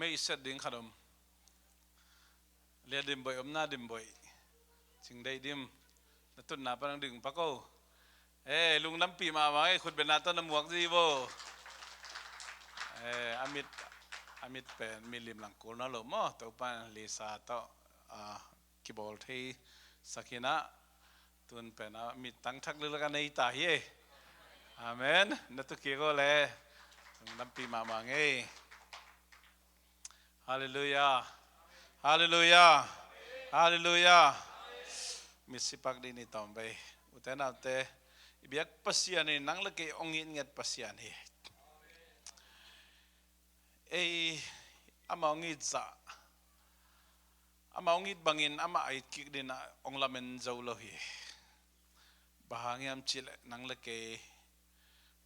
ไม่เสร็จดิ่งขนมเรียดิมบ่อยหน้าดิมบ่อยจึงได้ดิมแล้วต้นหนาปนังดึงปะโก้ลุงน้ำปีมาไหมคุณเป็นนาต้นน้ำหมวกซีโบอามิดเป็นมิลิมหลังกูนั่นหรอมั้งตัวปันลิซาโตกิบอลที่สักินะตุนเป็นมิดตั้งทักเรื่องกันในตาเย่อาเมนนั่นตุกี้ก็เลยน้ำปีมาบ้างฮาเลลูยาฮาเลลูยาฮาเลลูยามิสิปักดีนี่ตอมไปอุตนาเตบิยักPasianนี่นังเล็กองอินเงดPasianนี่อามาองอิดซะอามาองอิดbanginอามาไอคิกดินะองลาเมนเจ้าโลฮีBanghang am cihleh nang leke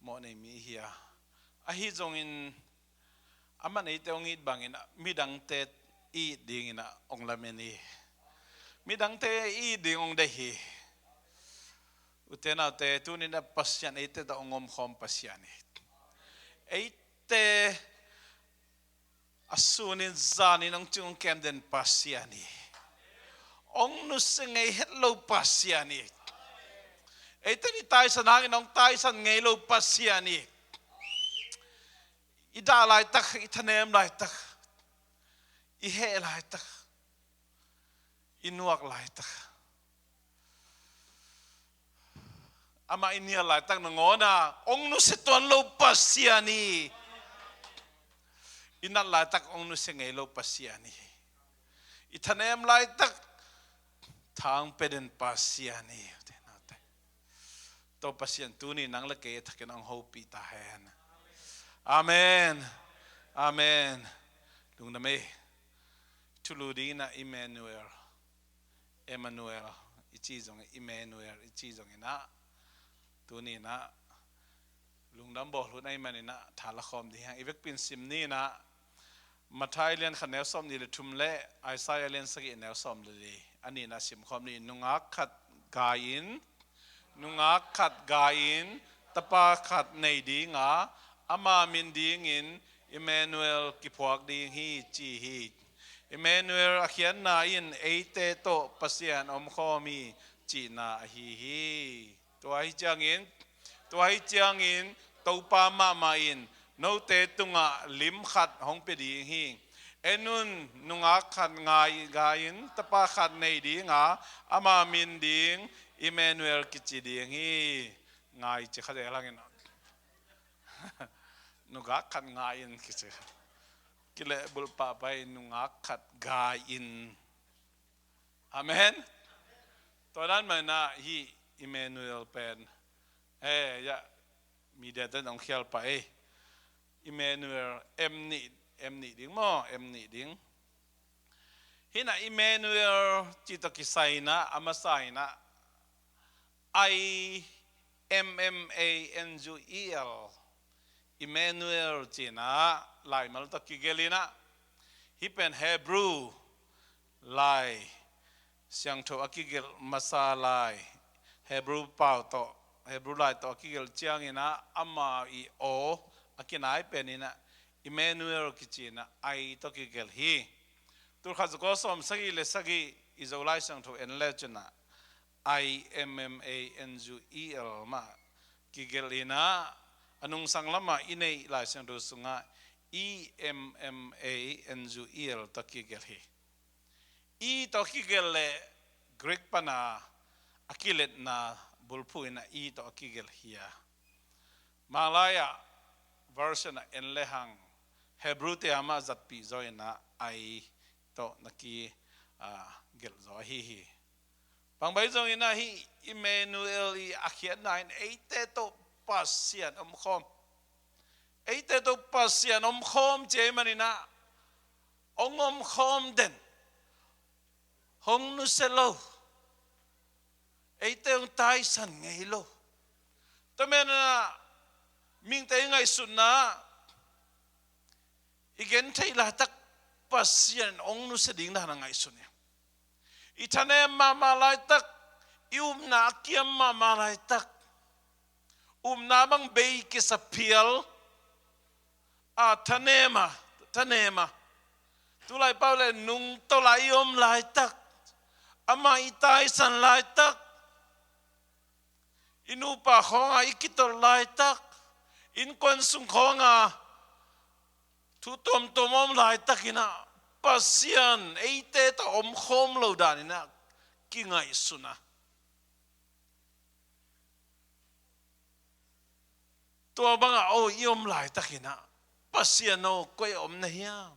mo nei mi hia ahih zongin aman Eite ongit bangin midang te I dingin ong lameni midang te I ding ong dehi utena te tunin Pasian Eite da ong omkhawm Pasian Eite asunin zanin ong chung kemden Pasian ong nusengay hello Pasian Eite ni tayo sa nangin ong tayo sa ngaylo Pasian ida lai tak itanem lai tak ihe lai tak inuak lai tak ama inia lai tak nangona ong nu setuan lo Pasian ina lai tak ong nu sengay lo Pasian itanem lai tak thang peden Pasian to Pasian tuni nang leke takin ang hope tahen amen amen lung na me tuludi na Emmanuel ichizong Immanuel ichizong ina tuni na lung dambo lu na imanina thalakhom di hang ivek pin simni na Matthai lian khanel som ni le thumle Isaiah lian sagi nel som le ani na sim khom ni Nungak khat gai-in Nungak khat gai-in tapa khat nei dinga ama min dingin Immanuel ki phuak ding hi chi hi Immanuel akhian na in Eite to Pasian omkhawm chi na ahih tawh ciangin Topa mahmah in no te tungah lim khat hong pe ding hi enun Nungak khat gai-in tapa khat nei dinga ama min ding Immanuel kici ding hi ngai chi khade langin Nungak khat gai-in kici kile bulpa pai Nungak khat gai-in amen todan mana hi Immanuel pen ya media tan ong khial pa Immanuel emni ding mo emni ding hina Immanuel chito kisaina amasaina IMMANUEL Immanuel china lai mal to kigelina hipen Hebrew lai siang tho akigel masalai Hebrew pau to Hebrew lai to akigel ciangina ama I o akinai penina Immanuel kichina ai to kigel hi tur khazuko som sagi le sagi izolai siang tho en lechna IMMANUEL ma kigelina anung sanglama inei lai siang tho sungah IMMANUEL to kigel hi I to kigel le Greek pana akilet na bulpu ina I to kigel hiya Malaya version en lehang Hebrew te ama zatpi zoina ai to naki gel zo hi pangbai zo ina hi Immanuel I akhiat nine Eite to Pasian omkhawm Eite to Pasian omkhawm che manina omkhawm den hong nu selo Eite ong tai san ngai lo tamena ming te ngai sunna igen thei la tak Pasian ong nu se ding na ngai sunya itane mama lai tak ium na kiam mama lai tak na bang bei ki sapial tanema tu lai pau le nung to lai om lai tak ama itai san lai tak inu pa khonga ikitol lai tak in kon sung khonga thu tom tom om lai takina pasian eite ta omkhawm lo danina kingai suna tua banga o iom lai takina pasiano koi om na hiam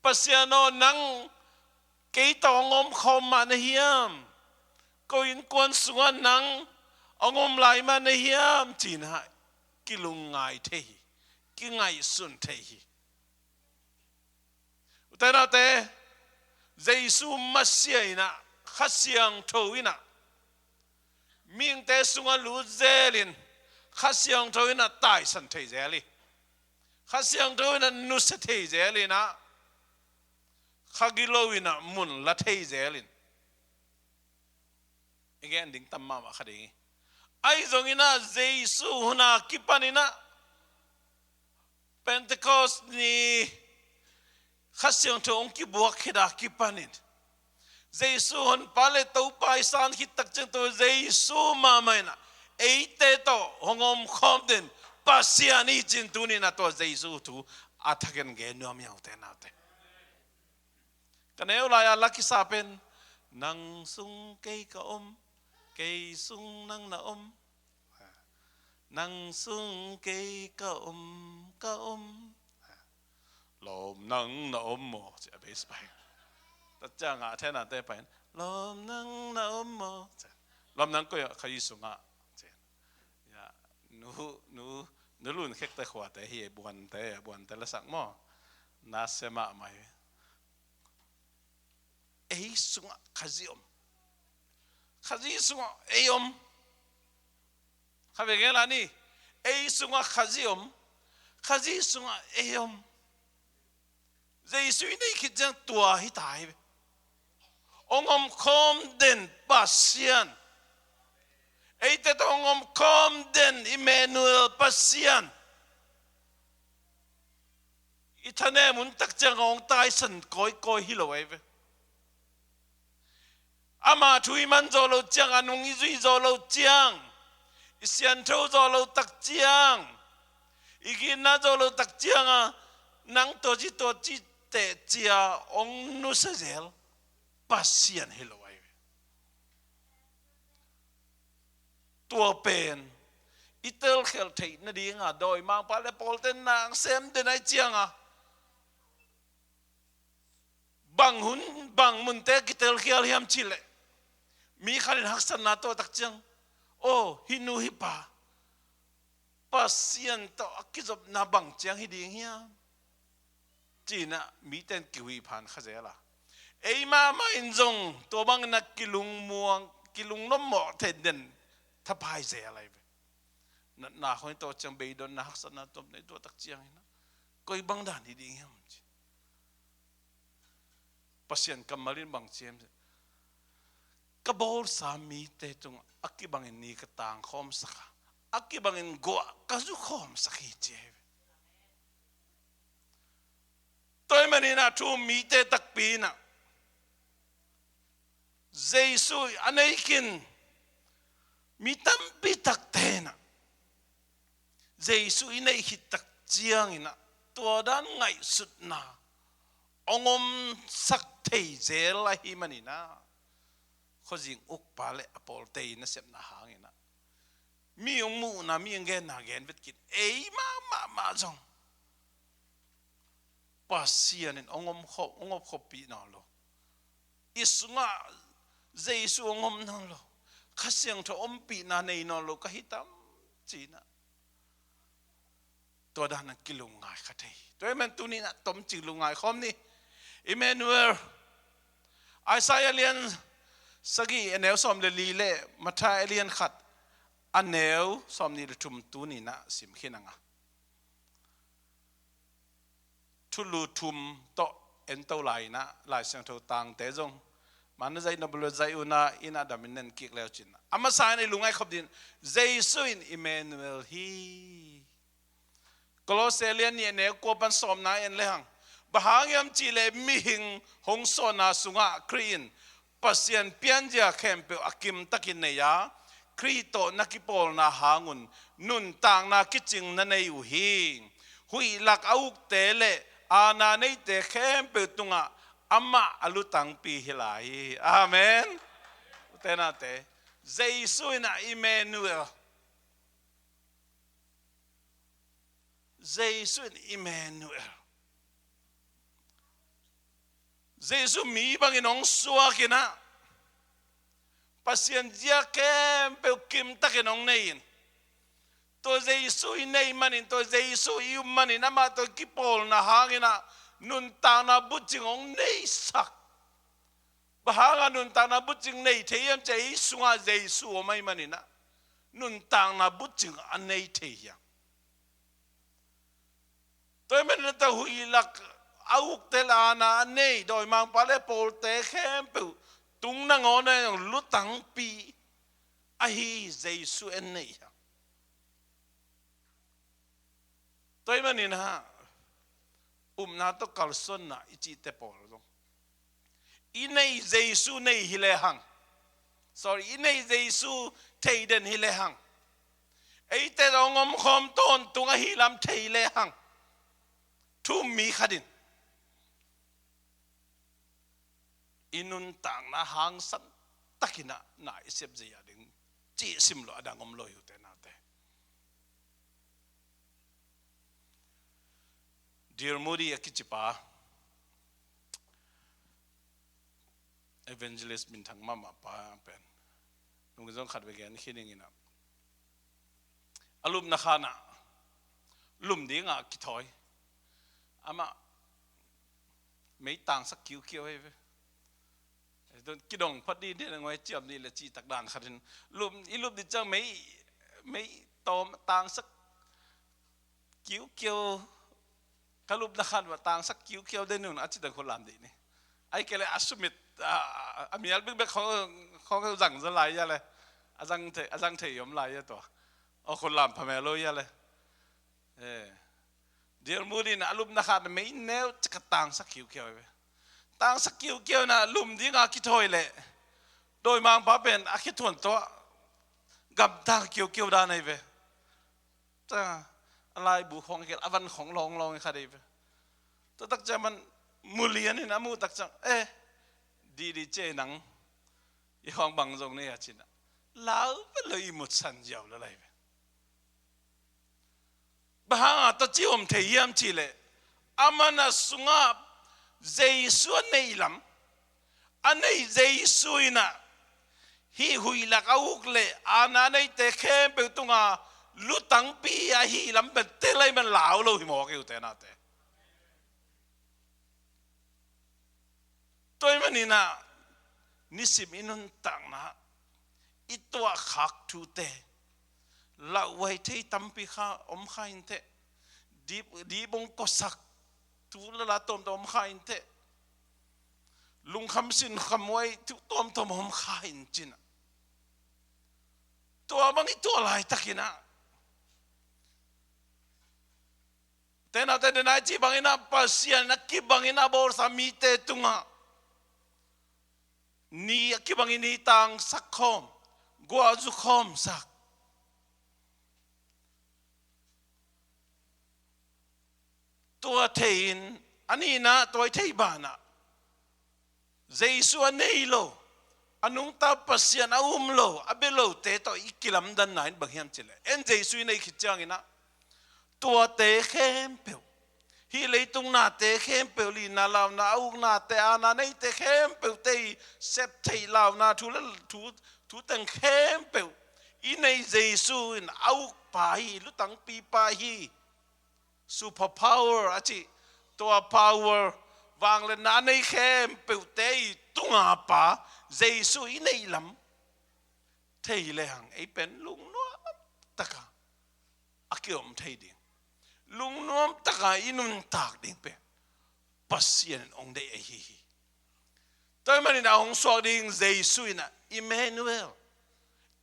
pasiano nang kei ta omkhawm ma na hiam ko in kon sunga nang ongom lai ma na hiam china kilungai thehi kingai sun thehi utana te ZEISU masiaina khasiang thoina ming te sunga lu zelin khasiang thoina tai san thei zeli khasiang thoina nu se thei zeli na khagilowina mun la thei zelin again ding tamma ma khadingi ai zongina ZEISU huna kipanina Pentecost ni khasiang thong ki buak khida kipanin ZEISU hon pale Topa isan hit tak chang to ZEISU mamaina Eite to hongom khom den Pasian i jin tuni na to ZEISU tu athaken ge nuam yaw te na te kaneu la ya laki sapen nang sung kei ka om kei sung nang na om nang sung kei ka om lom nang na om mo cha base pai ta chang a thena te pai lom nang na om mo lom nang ko ya khai sunga ya nu lun khek te khwa te hi buan te la sak mo na sema mai ei sunga khaziom khazi sunga eiom khabe gela ni ei sunga khaziom khazi sunga eiom ZEISU nei khijang tua hi tai ongom khom den pasian eite to ongom khom den Immanuel pasian ithane mun tak chang ong tai san koi hi lo ve ama thui man zo lo chang anung i zui zo lo chang isian tho zo lo tak chang igina zo lo tak chang a nang to chi te chia ong nu sa zel pasian hi lo ai tua pen itel khel thei na ding a doi mang pa le pol ten nang sem de nai chiang a bang mun te kitel khial hiam chile mi khalin haksan na to tak chang o hinu hi pa pasian to akizop na bang chiang hi ding hiam china mi ten kiwi phan khazela ei ma in zong to bang na kilung nom mo ten den thapai ze lai na khoi to chang be don na haksan na tom nei to tak chiang na koi bang dan hi ding hiam pasian kamalin bang chem kabol sami te tung akibangin ni katang khom saka akibangin go kazu khom sakhi che toy manina tu mi te tak pina ZEISU anaikin mi tampi tak tena ZEISU inai hit tak chiang ina to dan ngai sut na ongom sak thei zel la hi manina khojing uk pale apol te na sep na hangina mi ong mu na mi ngen na gen vet kit ei ma jong pasian in ongom khop pi na lo isunga ZEISU ongom na lo khasiang tho om pi na nei no lo ka hitam china to dan kilungai khathei toy man tu ni na tom chilungai khom ni Emmanuel Isaiah lian sagi enel som le li le Matthai lian khat anel som ni tum tu ni na sim khinanga thulu thum to en to lai na lai sang tho tang te jong man zai na bul zai una ina dominant kik leo chin ama sa ni lungai khop din ZEISU in Immanuel hi Kolose lian ni ne ko pan som na en le hang Banghang cihleh mihing hong suahna sungah Khrih Pasian pianja kempe akim takin neya Khrih to nakipol na hangun nun tang na kicing na nei uhing hui lak auk tele ana nei te kempe tungah amma alutang pi hilai amen tenate ZEISU na Immanuel ZEISU na Immanuel ZEISU mi banginong suwa kina Pasian dia kem pe kim takinong nein to ZEISU nei manin to ZEISU iu manin ama to kipol na hangina nun ta na butingong nei sak bahanga nun ta na buting nei theyam chei sunga ZEISU o mai manina nun ta na buting an nei theyam to men ta huilak auk telana nei doi mang pale pol te kempu tung na ngone lutang pi ahih ZEISU en nei toy manin ha na to kalson na ichi te pol dong inei ZEISU nei hilehang sorry inei ZEISU theiden hilehang Eite dong omkhawm ton tungah hilam theilehang thu mi khadin inun tang na hang san takina na isep je yading chi simlo adang om loy ute na te dear modi akichipa evangelist min thang mama pa pen nungzong khat begen khining ina alum na khana lum dinga kithoi ama mấy tang sak kiu kiu ai cái đồng phát đi thế là ngoài chiêm đi là chỉ tạc đàn khát lùm đi chăng mấy tôm tang sắc kiu kiu cái lùm đã khát và tang sắc kiu kiu đây nữa chỉ đượcคนlàm đấy này ai cái này assume amial biết biếtเขาrằng ra lại ra này rằng thầy yếm lại raตัวคนlàm phải mẹ lôi ra này điều mua đi nè lùm đã khát mấy nêu chắc tang sắc kiu kiu vậy tang sắc kiu kiu na lùm đi ngã kí thôi lệ đôi mang bá bền à kí thuần to gặp tang kiu kiu đa này về ta lại bù khong cái avan khong long long cái đây về tôi tắc cho mình mua liền này nãy mua tắc cho đi chơi nắng y khong bằng rồng này à chị nè lão phải lấy một sàn dầu là này về bà hàng ta chỉ ôm thấy hiam chị lệ amana sungah ZEISU nei lam anei ZEISU ina hi hui la kauk le ana nei te khem pe tunga lutang pi a hi lam pe te lai man lao lo hi mo ke te na te toy manina nisim inun tang na itwa khak thu te la wai thei tampi kha omkhain te di bong kosak tu la tom tom khain te lung kham sin khamwai tu tom tom hom khain chin to bangi to lai takina tena te na chi bangina Pasian na ki bangina bor samite tunga ni ki bangini tang sakhom gwa zu khom sak tua thein anina toy thei bana ZEISU anei lo anung ta Pasian lo abelo te to ikilam dan nain Banghang chile en ZEISU nei khichang ina tua te khem pe hi leitung na te khem pe li na law na au na te ana nei te khem pe te sep thei law na thu tang khem pe i nei ZEISU in au pa hi lutang pi pa hi super power achi to power wang le na nei khem pe te tungah pa ZEISU i nei lam thei le hang ei pen lung no taka akiom thei ding lung nom taka inun tak ding pe Pasian ong de hi toy mani na ong so ding ZEISU ina Immanuel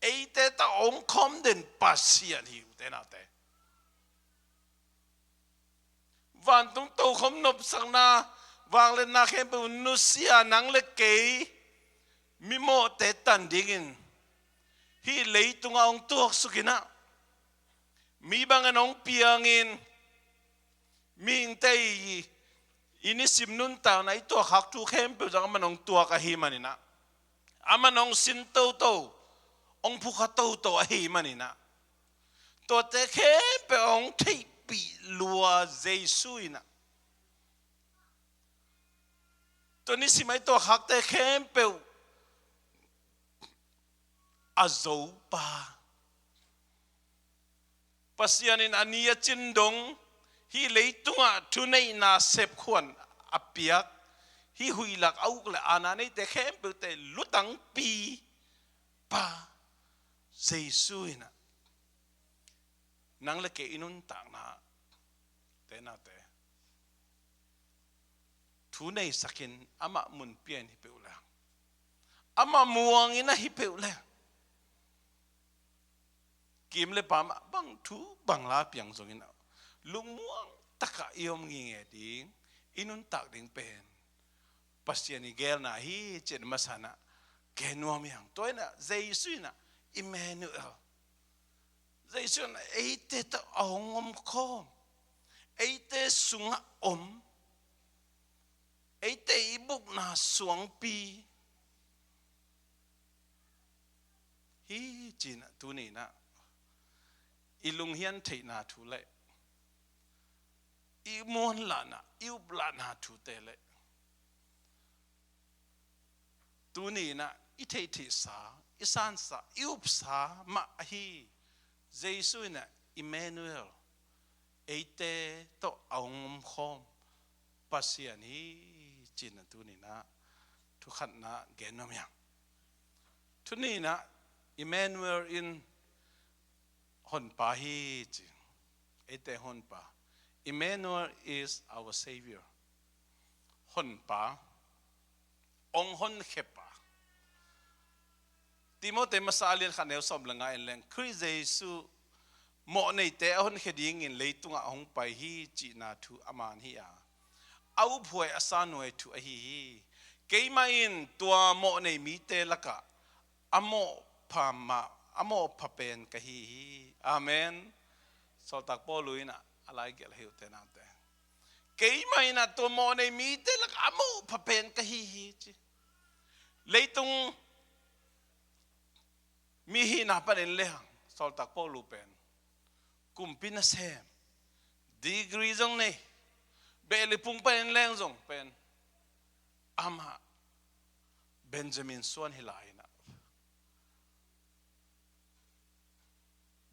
Eite ta ong kom den Pasian hi te na te van tung tàu khom nộp sang na vang lên na khem bu nusia nang le kei mi mo te tan dingin hi lấy tung ông tuộc sukina mi bangan ông piangin mihing tei ini sim nun ta na ito hak tu khem pe jang manong tuak ahih manina amanong sin to ông phuak to ahih manina to te khem pe ông thei pi lua ZEISU ina to ni simai to hak te khem pe azou pa Pasian in ania chindong hi lấy tungah thu nei na sep khuan apiak hi hui lak au le ana nei te khem pe te lutang pi pa ZEISU ina nang le ke inun tang na te na te thu nei sakin ama mun pian hi pe ula ama muang ina hi pe ula kim le pam bang thu bang la piang zong ina lung muang taka iom nge ding inun tak ding pen Pasian ni gel na hi chen masana ke nuam yang toina ZEISU na Immanuel ZEISU na Eite ta omkhawm Eite sungah Eite ibuk na suang pi hi chin tu ni na ilung hian thei na thu le I mon la na iu bla na thu te le tu ni na I thei thi sa isan sa iu sa ma hi ZEISU na Immanuel Eite to omkhawm Pasian hi chin tu ni na thu khat na genom yang tu ni na Immanuel in hon pa hi chin Eite hon pa Immanuel is our Savior. Hon pa, ong hon khepa. Timoti masalin khaneu som langa en leng Khrih Jesuh mo nei te hon kheding in leitunga hong pai hi chi na thu aman hi a. Au phoi asanoi thu a hi. Keima in tua mo nei mi te laka. Amo papen ka hi. Amen. So tak po luina. Alai gel hiu te na te kei mai na to mo nei mi te lak amo papen ka hi chi leitung mi hi na pa en lehang sol tak po lu pen kumpi na sem degree jong nei be le pung pa en leng jong pen ama Benjamin suan hilai na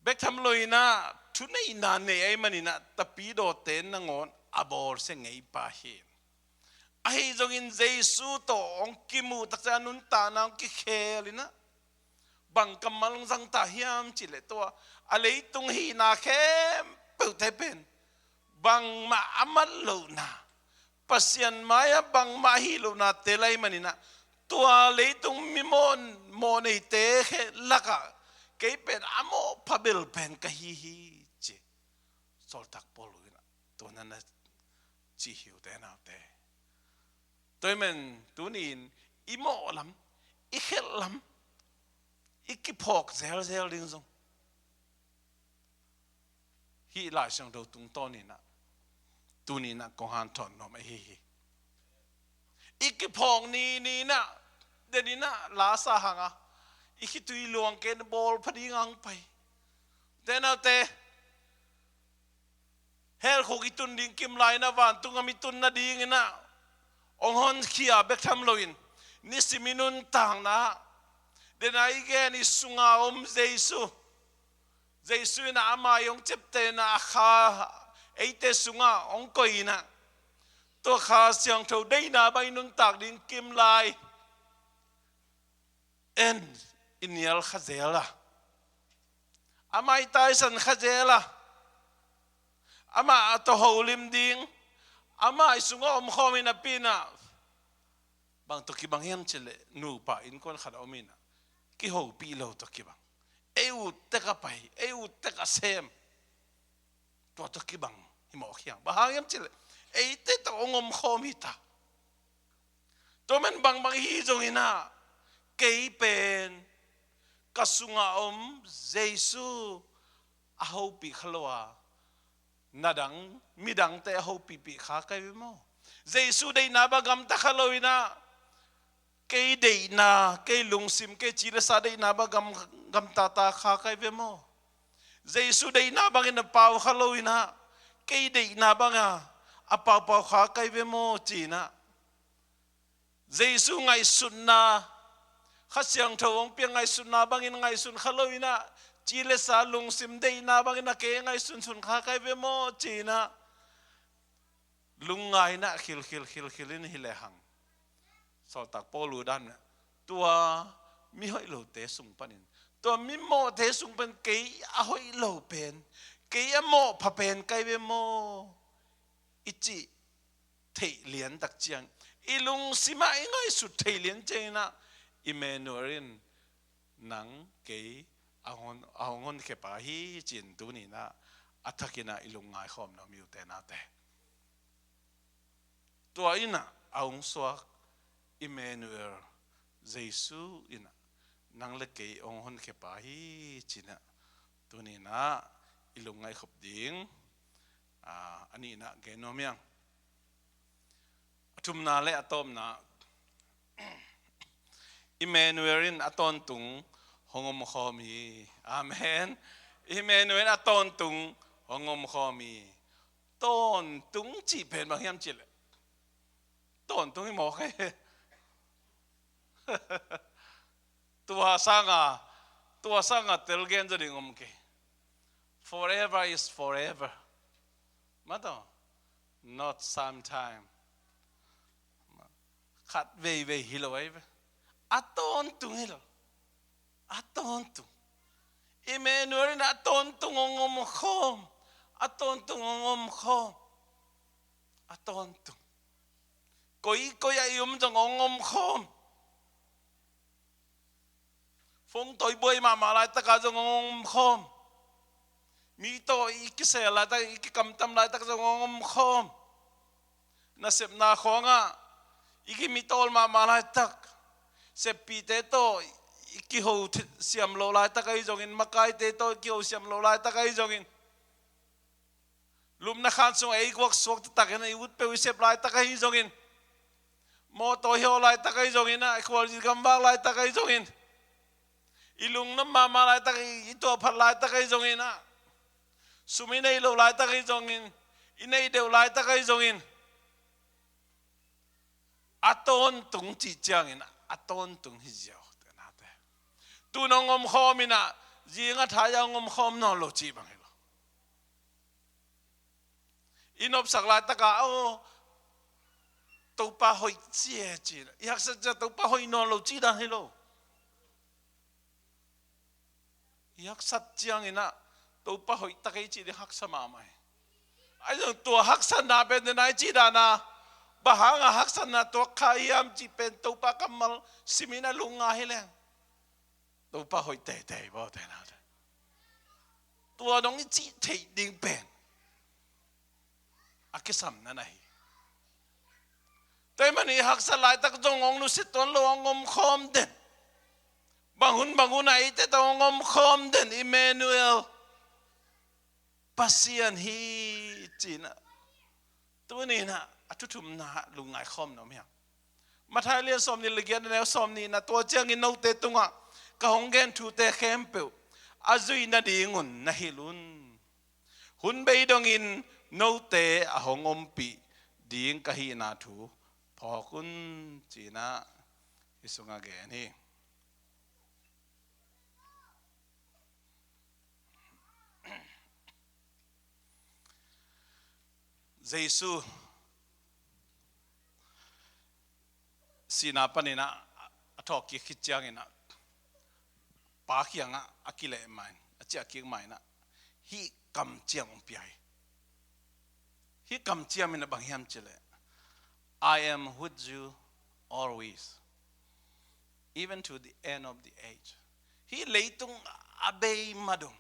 bek tham loina thu nei na ne ai manina tapido ten na ngon abor se ngei pa hi ai jong in ZEISU to ong kimu taksa nun ta na ki khelina bang kamal jang ta hiam chile to alei tung hi na khem pu te pen bang ma amal lo na Pasian maya bang ma hi lo na te lai manina to alei tung mi mon nei te laka kei pen amo pabil pen ka hi che sol tak polo ina to na chi hiu te na te tôi men tu nin imo lam I khel lam I ki phok zel ding zong hi la sang do tung to ni na tu ni na ko han thon no ma hi I ki phok ni na de ni na la sa hanga I ki tui luang ken bol phadi ngang pai te na te hel kho ki tun ding kim lai na van tunga mi tun na ding na ong hon khia bek tham loin ni siminun tang na de na ige ni sungah ZEISU na ama yong chepte na kha Eite sungah ong koi na to kha siang tho dei na bai nun tak ding kim lai en inial khazela amai tai san khazela ama to holim ding ama sungah omkhawm ina pina bang to ki bang hiam chele nu pa in kon khad omina ki ho pi lo to ki bang eu te ka pai eu te ka sem to ki bang himo khiang ba hiam chele Eite to omkhawm hita to men bang hi jong ina kei pen kasunga ZEISU ahau pi khloa nadang midang te ahau pi kha kai mo ZEISU dei na ba gam ta khaloina kei dei na kei lungsim kei chile sa dei na ba gam ta kha kai mo ZEISU dei na bang ina pau khaloina kei dei na ba nga apau kha kai mo china ZEISU ngai sunna khasiang thawong piang ngai sunna bangin ngai sun khaloina chile sa lungsim dei na bangina ke ngai sun kha kai mo china lungai na khil in hilehang so tak polu dan tua mi hoi lo te sung panin tua mi mo te sung pen ke a hoi lo pen ke mo pha pen kai mo ichi thei lian tak chiang ilung sima ngai su thei lian chena Immanuel nang ke ahongon ke pa hi chin tu ni na athakina ilungai khom na miu te na te tua ina aung swak Immanuel ZEISU ina nang le ke onghon ke pa hi china tu ni na ilungai khop ding ani na ke nomiang atum na le atom na Immanuel in aton tung hongom khomi amen Immanuel aton tung hongom khomi ton tung chỉ pen bằng hiam chile ton tung mo khe tua sanga telgen jadi ngom ke forever is forever mato not sometime khat ve hilawai aton tung hilo aton tung Immanuel na aton tung omkhawm aton tung omkhawm aton tung koi ai jong omkhawm phong toi boy ma lai ta ka jong omkhawm mi to ikise la ta ikam tam lai ta jong omkhawm na sep na khonga iki mi tol ma lai tak sep pi te to iki ho siam lo lai ta kai jong in makai te to iki ho siam lo lai ta kai jong in lum na khan sung ai kwak sok ta ka i ut pe sep lai ta kai jong in mo to hyo lai ta kai jong in na khwal ji gam ba lai ta kai jong in ilung na ma lai ta kai i to phat lai ta kai jong in na sumi nei lo lai ta kai jong in inei deu lai ta kai jong in aton tung chi ciangin aton tung hi jiao te na te tu nong omkhawm ina jinga thaya omkhawm no lo chi bang hilo inop sakla ta ka o Topa hoi chia chi yak sa Topa hoi no lo chi da hilo yak sat chiang ina Topa hoi ta kai chi de hak sa ma mai ai jong tua hak sa na pe de nai chi da na Banghang hak sa na to Khrih hiam chi pen Topa kamal simina lunga hileng Topa hoi te bo te na tua dong chi thei ding pen akisam na nai Tay mani hak sa lai tak jong ong nu sit ton lo omkhawm den bangun Eite to omkhawm den Immanuel Pasian hi china tu ni na atutum na lungai khom no mya Matthai le som ni legian ne som ni na to ciangin no te tungah ka honggen thu te khempeu azui na dingun na hilun hun bei dong in no te a hongom pi ding ka hi na thu phokun china isunga ge ni ZEISU sina panina athok ki khichiangina pa khianga akile main acha ki mai na hi kam chiang piai hi kam chiam in Banghang chile I am with you always even to the end of the age hi leitung abei madong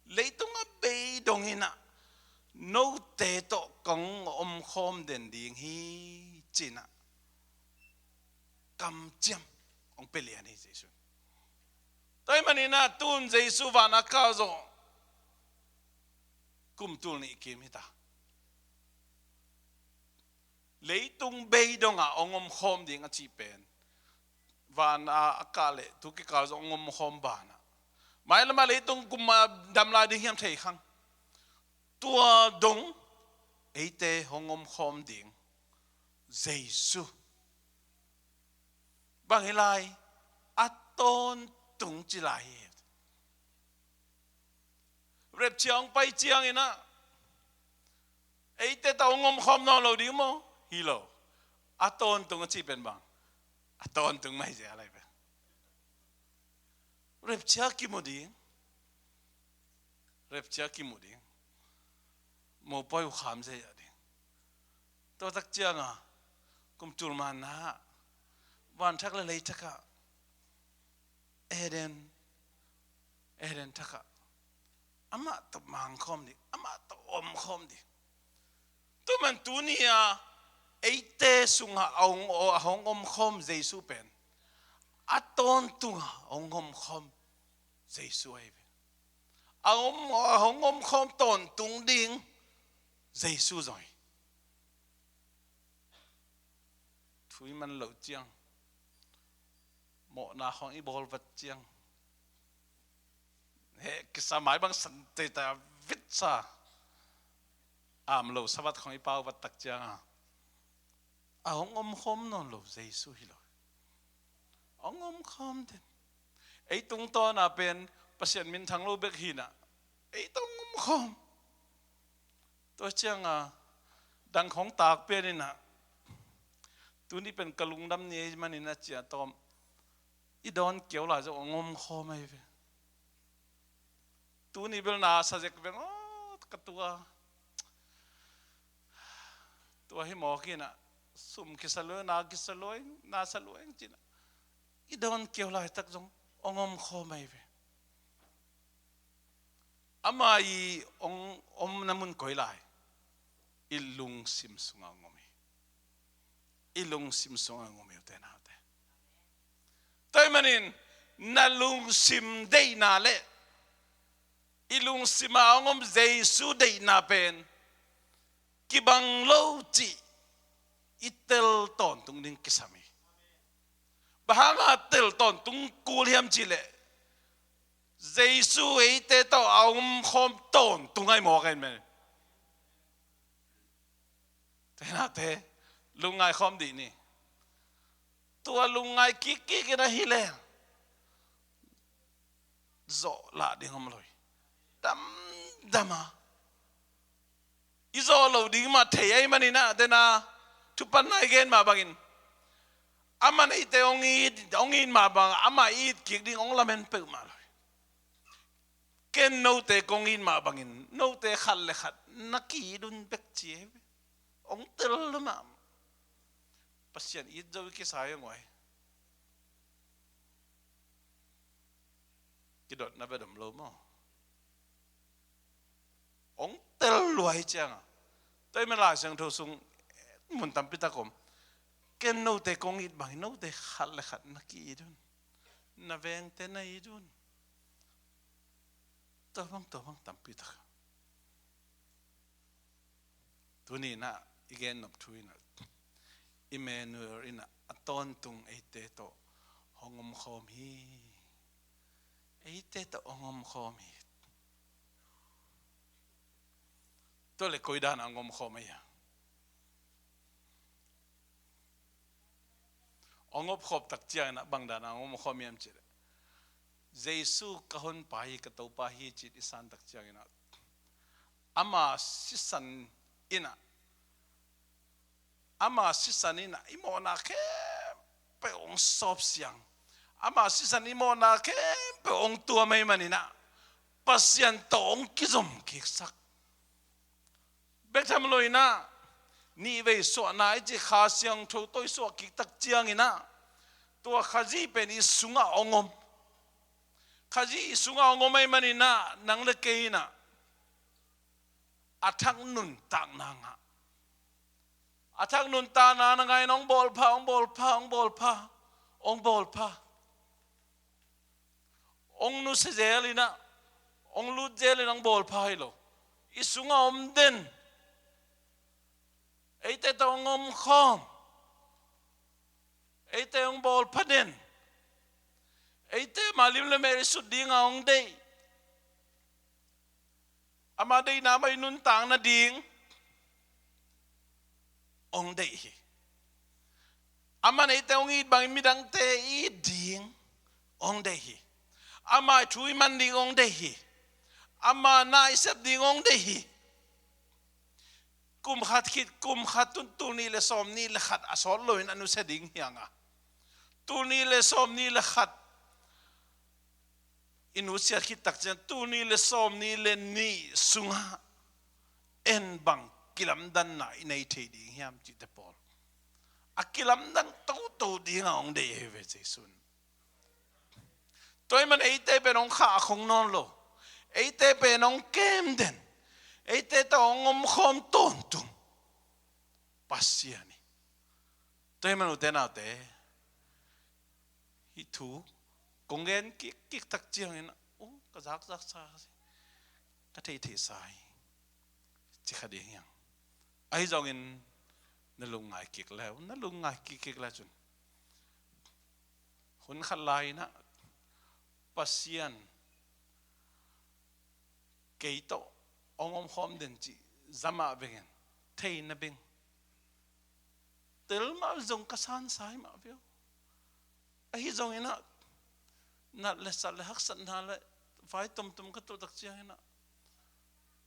leitung abei dongina nô tê to công omkhawm den ding hi china cầm chiam ông Pelian hi ZEISU tôi mà nina tun ZEISU và na cao rồi kum tul ni kim hita lấy tung bay đông à ông omkhawm ding a chi pen và na akale tu ki cao rồi ông omkhawm ba na mai lama lấy tung kum đam la ding hiam thei khang tua dong Eite hong omkhawm ding ZEISU bang lai aton tung chi lai rep chiang pai chiang ina Eite ta hong omkhawm no lo di mo hi lo aton tung chi pen bang aton tung mai je alai be rep chia ki mo ding rep chia ki mo ding mo poi kham se ya ding to tak chiang à kum tul man na van thak la lei thaka eden thaka ama to mang khom di ama to om khom di tu man tu ni a Eite sungah ong o hong omkhawm ZEISU pen aton tungah ong omkhawm ZEISU ai hong omkhawm ton tung ding ZEISU rồi thui man lo chiang mo na hong i bol vật chiang he kisa mai bang san te ta vit sa am lo sabat hong i pau vật tak chiang à hong omkhawm non lo ZEISU hi lo hong omkhawm den ei tung to na pen Pasian min thang lo bek hi na ei tung omkhawm to chiang à dang khong tak pe ni na tu ni pen kalung dam ni man ina chia tom i don keu la zo ngom kho mai ve tu ni bel na sa jek ve o katua tua hi mo ki na sum ki salo na ki salo na salo eng china i don keu la tak zong ngom kho mai ve ama i om namun koi lai ilung sim sunga ngomi ilung sim sunga ngomi te na te toi manin na lung sim dei na le ilung sima ngom ZEISU dei na pen ki bang lo chi itel ton tung ding kisami bahanga tel ton tung kul hiam chi le ZEISU Eite to omkhawm ton tungai mo kan me thế nào thế lungai khom đi nè tua lungai kiki cái đó hi lẹ rõ lạ đi không rồi đam à izo lo đi mà thấy ai mà nè na thế na thupan này gen mà bangin ama này te ông in mà bang ama it kik đi ông làm en pe mà rồi ken no te kong in mà bangin no te khal le khat naki dun bek chi ông tel mà Pasian ít dâu cái sai ngoài cái đợt nó về đầm lốm mà ông tel loài chăng à tôi mới lại sang thâu sung muốn tạm biết ta cũng cái nô tê công ít bằng nô tê khát là khát nó kỹ đun nó veng tên này đun tôi vâng tạm biết ta tôi nhìn na igen nộp thui na Immanuel ina aton tung Eite to hong omkhawm hi Eite to hong omkhawm hi to le koi dan ang omkhawm ya ong omkhawm tak chiang na bang dan ang omkhawm yam chi ZEISU kahon pa hi ka Topa hi chi isan tak chiang ina ama sisan ina ama sisanina imona ke pe ong sop siang ama sisan imona ke pe ong tua mai manina Pasian tong kizom kiksak bek tham loina ni ve suahna ji kha siang tho toi so ki tak chiang ina tua khaji pe ni sunga ongom khaji sunga ongom mai manina nang le ke ina athak nun tak nanga athak nun ta na ngai nong bol pha ong bol pha ong bol pha ong bol pha ong nu se jelina ong lu jelina ong bol pha hilo isunga om den Eite to ong omkhawm Eite ong bol pha den Eite malim le meri sudinga ong dei ama dei na mai nun tang na ding ong dei hi ama nei te ong i bang midang te i ding ong dei hi ama thui man ding ong dei hi ama na isep ding ong dei hi kum khat tu ni le som ni le khat asol loin anu se ding hianga tu ni le som ni le khat inu sia khit tak chen tu ni le som ni le ni sungah en bang kilam dan na inei the ding hiam chi te pol akilam dan to ding ong de he sun toy man eite pe nong kha khong non lo eite pe nong kem den eite to ong omkhawm ton tung Pasian ni toy man uten ate hi thu kongen kik tak chiang ina ka zak sa ka thei sai chi khadi hiang ai jong in na lungai kik la na lungai kik la chun hun khalai na Pasian keito ong omkhawm den chi zama bengen thei na beng tel ma jong ka san sai ma veo ai jong ina na le sal le hak san na le vai tom ka to tak chiang ina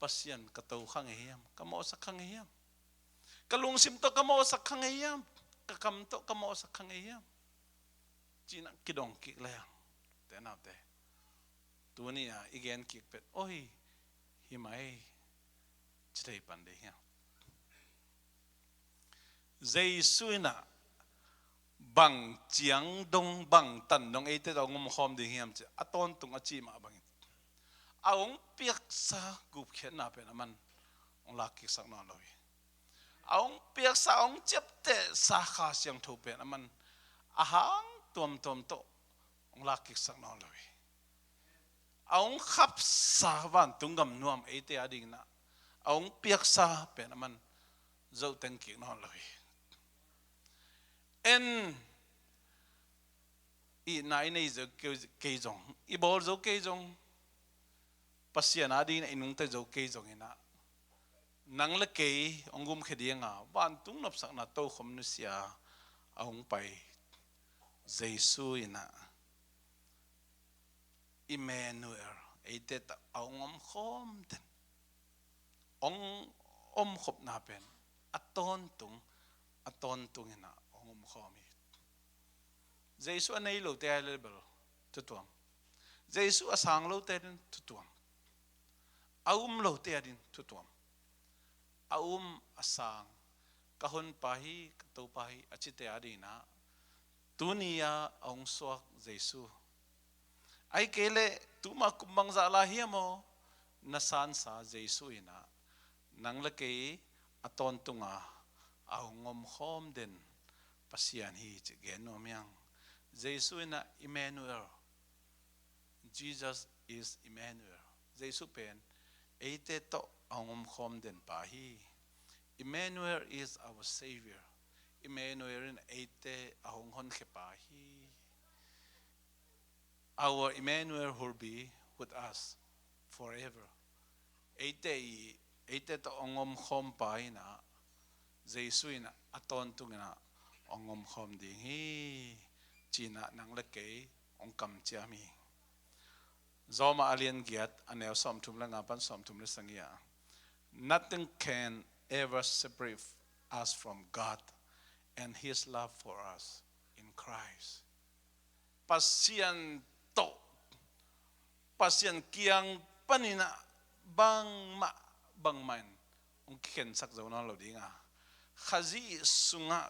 Pasian ka to khang hiam ka mo sak khang hiam ka lung sim to ka mo sak khang hiam ka kam to ka mo sak khang hiam china kidong ki le te na te tu ni a igen ki pet oi hi mai chei pan de hiam ZEISU na bang chiang dong bang tan dong Eite dong omkhawm ding hiam che aton tung achi ma bang aong piak sa gup khen na pen aman ong laki sak na loi aong piak sa ong chep te sa kha siang tho pen aman ahang tom to ong laki sak na loi aong khap sa van tungam nuam Eite ading na aong piak sa pen aman zo teng ki na loi en i nai nei zo ke jong i bol zo ke jong Pasian adi na inung te zo ke jong ina nang le ke ongum khedianga ban tung nop sak na to khom nu sia ahong pai ZEISU ina Immanuel Eite ta ong omkhawm ten ong omkhop na pen aton tung ina ong omkhawm ZEISU anei lo te level tu tuam ZEISU asang lo te din tu tuam aum lo te din tu tuam aum asang kahon pahi to pahi achite adina tunia ong suak ZEISU ai kele tuma kumbang za la hiamo nasan sa ZEISU ina nang le ke aton tunga ong omkhawm den Pasian hi che genom yang ZEISU ina Immanuel Jesus is Immanuel ZEISU pen Eite to ong omkhawm den pahi Immanuel is our savior Immanuel in Eite ahong hon khe pahi our Immanuel will be with us forever Eite to ong omkhawm pahi na ZEISU ina aton tungina ong omkhawm ding hi china nang le ke ong kam chiami zoma alien giat anel som thum la ngapan som thum le sangia nothing can ever separate us from God and his love for us in Christ Pasian to Pasian kiang panina bang man ong khen sak zo na lo dinga khazi sunga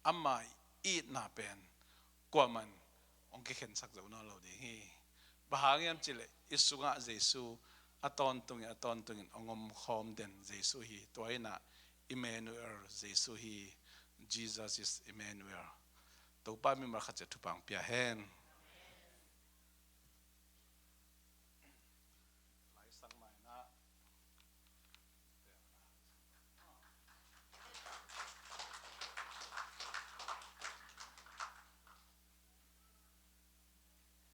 amai it na pen kwaman ong khen sak zo na lo ding hi bahang yam chile isunga ZEISU aton tungin omkhawm den ZEISU hi toina Immanuel ZEISU hi Jesus is Emmanuel Topa mi mar khat che thupang pia hen